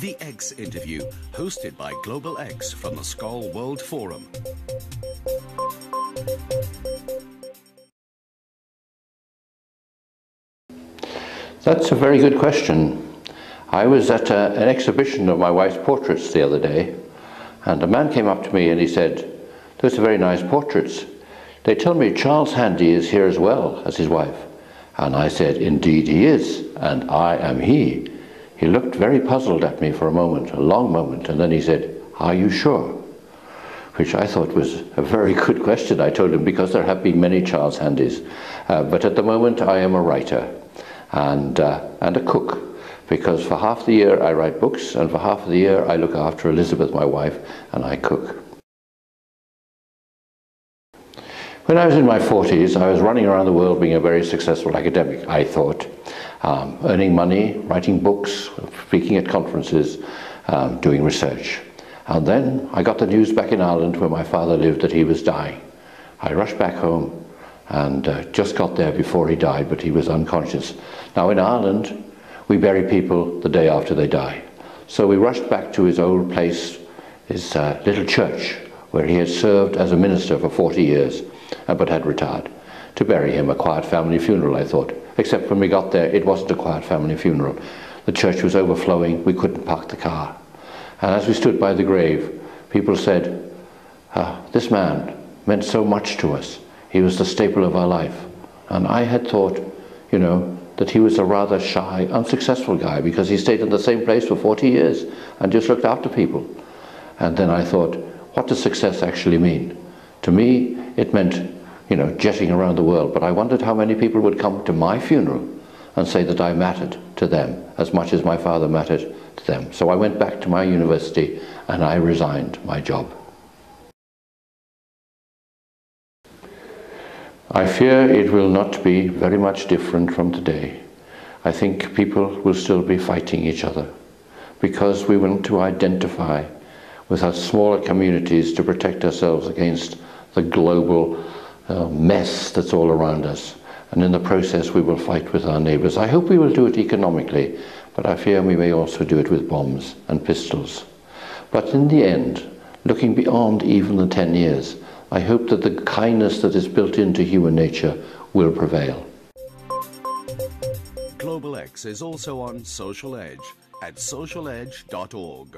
The X Interview, hosted by Global X from the SCOL World Forum. That's a very good question. I was at an exhibition of my wife's portraits the other day, and a man came up to me and he said, "Those are very nice portraits. They tell me Charles Handy is here as well as his wife." And I said, "Indeed he is, and I am he." He looked very puzzled at me for a moment, a long moment, and then he said, "Are you sure?" Which I thought was a very good question. I told him, because there have been many Charles Handys. But at the moment I am a writer and a cook, because for half the year I write books, and for half of the year I look after Elizabeth, my wife, and I cook. When I was in my 40s, I was running around the world being a very successful academic, I thought, earning money, writing books, speaking at conferences, doing research. And then I got the news back in Ireland, where my father lived, that he was dying. I rushed back home and just got there before he died, but he was unconscious. Now in Ireland, we bury people the day after they die. So we rushed back to his old place, his little church, where he had served as a minister for 40 years, but had retired, to bury him. A quiet family funeral, I thought. Except when we got there, it wasn't a quiet family funeral. The church was overflowing, we couldn't park the car. And as we stood by the grave, people said, "This man meant so much to us. He was the staple of our life." And I had thought, you know, that he was a rather shy, unsuccessful guy, because he stayed in the same place for 40 years and just looked after people. And then I thought, what does success actually mean? To me, it meant, you know, jetting around the world. But I wondered how many people would come to my funeral and say that I mattered to them as much as my father mattered to them. So I went back to my university and I resigned my job. I fear it will not be very much different from today. I think people will still be fighting each other because we want to identify with our smaller communities to protect ourselves against the global mess that's all around us. And in the process we will fight with our neighbours. I hope we will do it economically, but I fear we may also do it with bombs and pistols. But in the end, looking beyond even the 10 years, I hope that the kindness that is built into human nature will prevail. Global X is also on SocialEdge at socialedge.org.